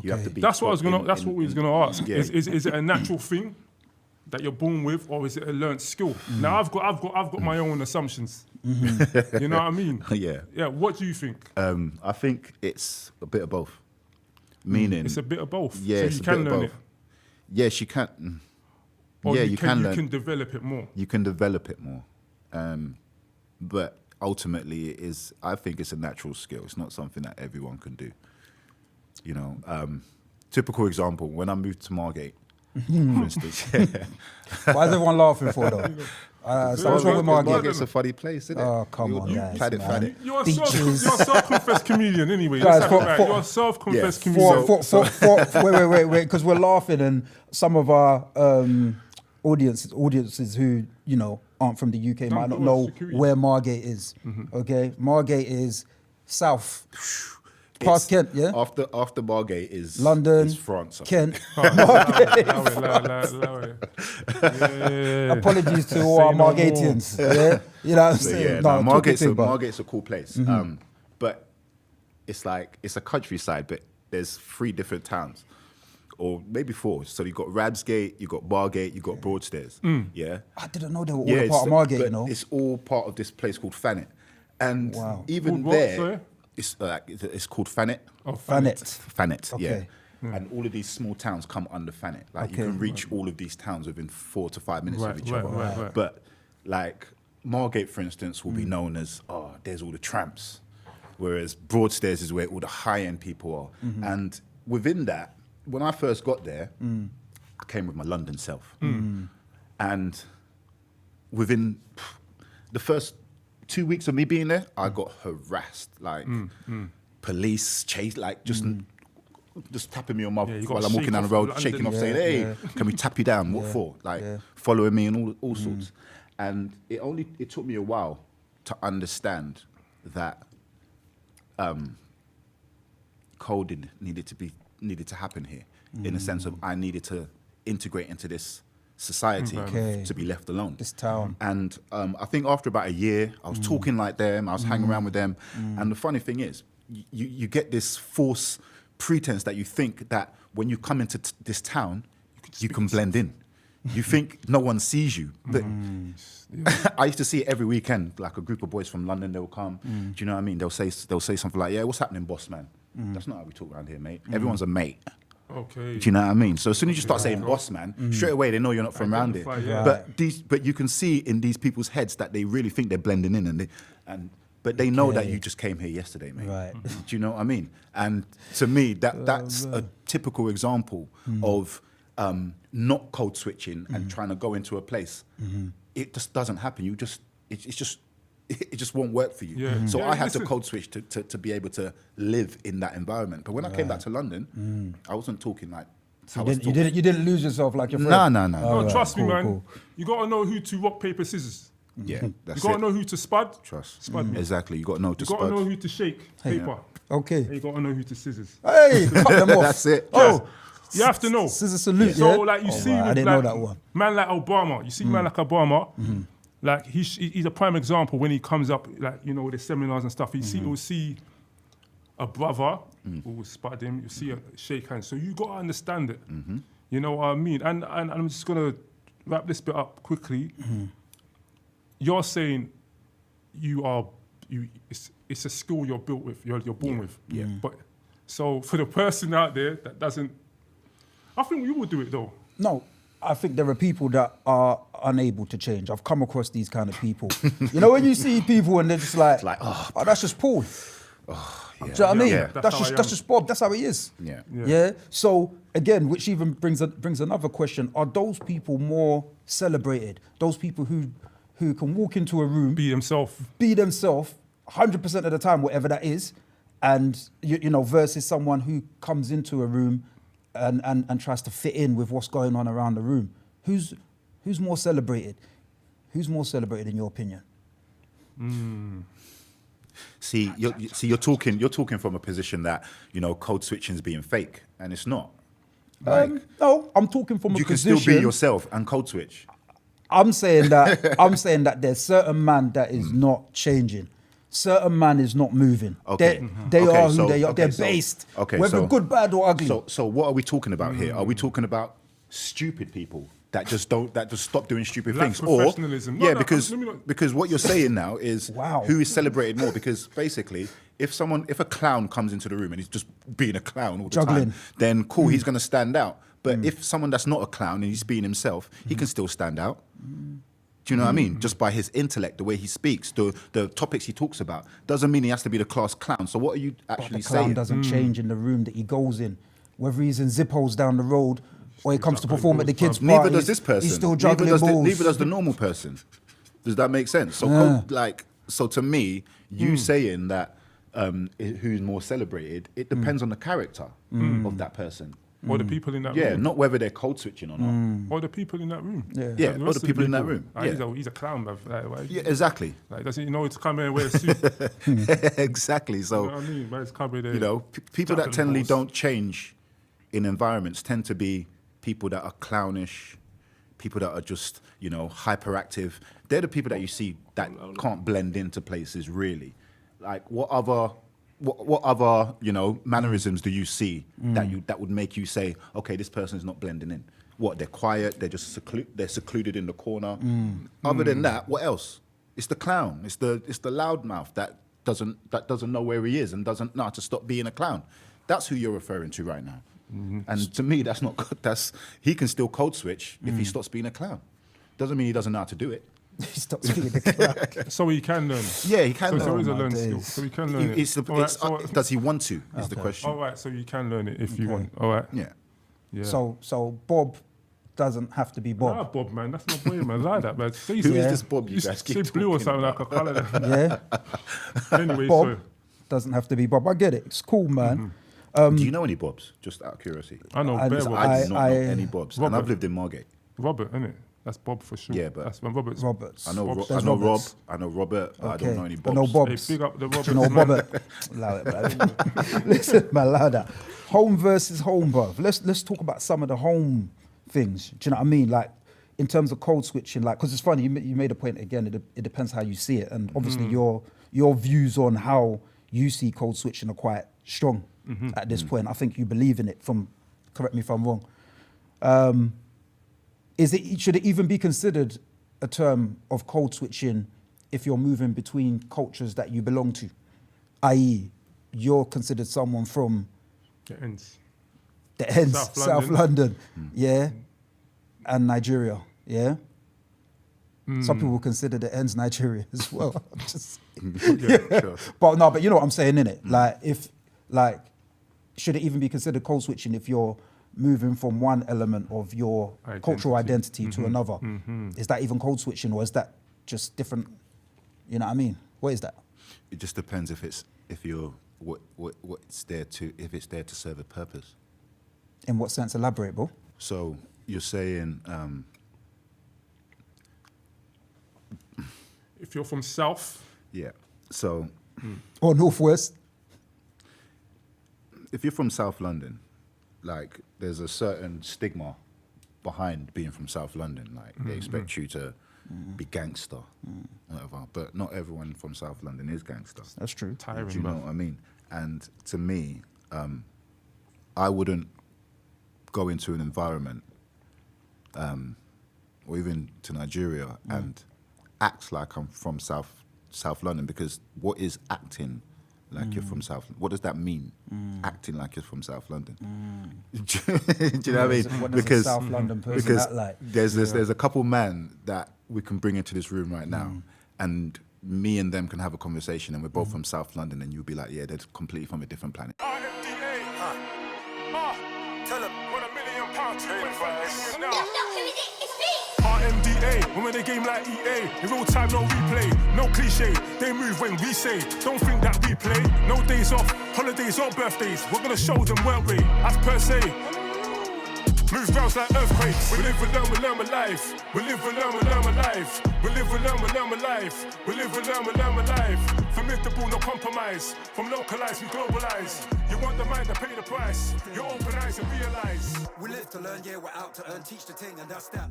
You have to be. That's what we was gonna ask. Yeah. Is it a natural thing that you're born with, or is it a learned skill? Now I've got my own assumptions. You know what I mean? Yeah. Yeah. What do you think? I think it's a bit of both. Meaning, It's a bit of both. Yeah, so it's you a can bit of learn both. it. Yes, you can. Or yeah, you can learn. You can develop it more. You can develop it more, but ultimately, it is. I think it's a natural skill. It's not something that everyone can do. You know, typical example: when I moved to Margate, for instance. Why is everyone laughing for though? So what's wrong with Margate? Margate's a funny place, isn't it? Oh, come on, guys, Fan it. You're a Beaches. self-confessed comedian anyway. Guys, You're a self-confessed comedian. Wait, because we're laughing and some of our audiences who, you know, aren't from the UK might not know where Margate is. Okay, Margate is south. Past Kent, yeah? After Margate is London, is France. Kent. Yeah. Apologies to all our Say no Margatians. Yeah? You know what I'm So, saying? yeah, No, Margate's a cool place. But it's like, it's a countryside, but there's 3 different towns. Or maybe 4. So you've got Ramsgate, you've got Bargate, you've got Broadstairs. Yeah. I didn't know they were all a part of Margate, but you know? it's all part of this place called Thanet. And even Called what, there, sorry? it's called Thanet. Oh, Thanet. Thanet, Okay. yeah. And all of these small towns come under Thanet. Like you can reach all of these towns within 4 to 5 minutes of each other. Right. But like Margate, for instance, will be known as, there's all the tramps. Whereas Broadstairs is where all the high-end people are. And within that, when I first got there, I came with my London self. And within the first 2 weeks of me being there, I got harassed. Like police chase, like just tapping me on my while I'm walking down the road, shaking off, saying, "Hey, can we tap you down? What for?" Like following me and all sorts. And it took me a while to understand that coding needed to happen here, in the sense of I needed to integrate into this society to be left alone. This town. And I think after about a year, I was talking like them, I was hanging around with them. And the funny thing is, you get this false pretense that you think that when you come into this town, you can blend in. You think no one sees you. But I used to see it every weekend, like a group of boys from London, they'll come. Do you know what I mean? They'll say something like, "Yeah, what's happening, boss man?" That's not how we talk around here, mate. Everyone's a mate. Okay. Do you know what I mean? So as soon as you start saying boss man, straight away they know you're not from around here. But you can see in these people's heads that they really think they're blending in, but they know that you just came here yesterday, mate. Right. Do you know what I mean? And to me, that's a typical example of not code switching and trying to go into a place. It just doesn't happen. It just won't work for you. Yeah. So I had to code switch to be able to live in that environment. But when I came back to London, I wasn't talking like. You didn't lose yourself like your friend? No. No, trust me, man. Cool. You got to know who to rock, paper, scissors. Yeah, that's You got to know who to spud. Spud me. Exactly. You got to know to spud. You got to know who to shake, paper. Okay. And you got to know who to scissors. Hey, cut them off. That's it. Oh, You have to know. scissor salute, So, yeah? like, you see, I with, didn't know that one. Man like Obama. You see, man like Obama. Like he's a prime example when he comes up, like, you know, with the seminars and stuff. You'll see a brother who will spud him. You see a shake hands. So you got to understand it. You know what I mean? And I'm just gonna wrap this bit up quickly. You're saying it's a skill you're built with. You're born with. Yeah. But so for the person out there that doesn't, I think we will do it though. No, I think there are people that are unable to change. I've come across these kind of people. You know, when you see people and they're just like, oh, that's just Paul. Oh, yeah. Do you know what I mean? Yeah. That's just Bob. That's how he is. Yeah. So again, which even brings another question: are those people more celebrated? Those people who can walk into a room, Be himself. 100% of the time, whatever that is, and you know, versus someone who comes into a room and tries to fit in with what's going on around the room. Who's more celebrated? Who's more celebrated in your opinion? See, you're talking from a position that, you know, code switching is being fake, and it's not. Like, No, I'm talking from a you can position. still be yourself and code switch. I'm saying that there's certain man that is not changing. certain man is not moving. Okay. They Okay, are who so- they are. okay, They're so- based, okay, whether so- good, bad, or ugly. So what are we talking about here? Are we talking about stupid people that just stop doing stupid Lack things, professionalism. No, because what you're saying now is Wow. who is celebrated more? Because basically, if a clown comes into the room and he's just being a clown all the Juggling. time, then cool, he's going to stand out. But if someone that's not a clown and he's being himself, he can still stand out. Do you know what I mean? Just by his intellect, the way he speaks, the topics he talks about, doesn't mean he has to be the class clown. So what are you actually the clown saying? doesn't change in the room that he goes in, whether he's in Zippos down the road or he comes to perform at the kids' party. Neither does this person. He's still juggling balls. Neither does the normal person. Does that make sense? So, so to me, you saying that who's more celebrated, it depends on the character of that person. Or the people in that Yeah, room. not whether they're code switching or not. Or the people in that room. Yeah, Like, or rest the of people in that room. Like, Yeah. he's a clown, bruv. Like, why- Yeah, exactly. Like, doesn't he know to come here and wear a suit? Exactly. So, You know what I mean? But it's covered there. you know, people that Juggling generally balls. don't change in environments tend to be people that are clownish, people that are just, you know, hyperactive. They're the people that you see that can't blend into places really. Like what other, you know, mannerisms do you see that would make you say, okay, this person is not blending in? What, they're quiet, they're just secluded in the corner. Other than that, what else? It's the clown. It's the loudmouth that doesn't know where he is and doesn't know how to stop being a clown. That's who you're referring to right now. And to me, that's not good. He can still code switch if he stops being a clown. Doesn't mean he doesn't know how to do it. He stops being the clown. So he can learn. Yeah, he can So there learn. is a my learn skill. days. So he can learn it. Does he want to? Is the question. All right, so you can learn it if you want. All right. Yeah. Yeah. So Bob doesn't have to be Bob. Nah, Bob, man, that's my boy, man. Like that, man. Say Who is Yeah. this Bob you guys say keep blue or talking something about? like a colour. Yeah, Anyway, Bob so doesn't have to be Bob. I get it. It's cool, man. Do you know any Bobs? Just out of curiosity. I know I- Bear Because Bob. I do not know I- any Bobs. And Robert. I've lived in Margate. Robert, innit? That's Bob for sure. Yeah, but- that's when Robert's. Roberts. I know Bobs. I There's know Rob. Roberts. I know Robert, but I Okay. don't know any I Bobs. know Hey, Bobs. big up the Roberts. You know, man. Robert. Allow it, man. Listen, man, allow that. Home versus home, bruv. Let's talk about some of the home things. Do you know what I mean? Like, in terms of code switching, like, because it's funny, you made a point again, it depends how you see it. And obviously your views on how you see code switching are quite strong at this point. I think you believe in it correct me if I'm wrong. Should it even be considered a term of code switching if you're moving between cultures that you belong to? I.e., you're considered someone from It ends. the ends, South South London, yeah, and Nigeria, yeah. Some people consider the ends Nigeria as well. Just, Yeah, sure. but you know what I'm saying, innit? Should it even be considered code switching if you're moving from one element of your cultural identity to another? Is that even code switching, or is that just different? You know what I mean? What is that? It just depends if it's there to serve a purpose. In what sense? Elaborate, bro. So you're saying If you're from South, yeah. So Or Northwest. if you're from South London, like there's a certain stigma behind being from South London. Like they expect you to be gangster, whatever. But not everyone from South London is gangster. That's true. tiring, Do you know bruv. what I mean? And to me, I wouldn't go into an environment, or even to Nigeria, and act like I'm from South London, because what is acting like you're from South? What does that mean? Acting like you're from South London. Do you know what I mean? What does a South London person act like? there's a couple men that we can bring into this room right now, and me and them can have a conversation, and we're both from South London, and you'll be like, yeah, they're completely from a different planet. RMDA. Tell them £1 million. RMDA, women they game like EA. In real time, no replay, no cliche. They move when we say, don't think that we play. No days off, holidays or birthdays. We're gonna show them, weren't we? As per se. Move grounds like earthquakes. We live, we learn, we're live. We live, we learn, we're live. We live, we learn, we're live. We live, we learn, we're live. Formidable, no compromise. From localize, we globalize. You want the mind to pay the price. You open eyes and realize. We live to learn, yeah, we're out to earn. Teach the thing, and that's that.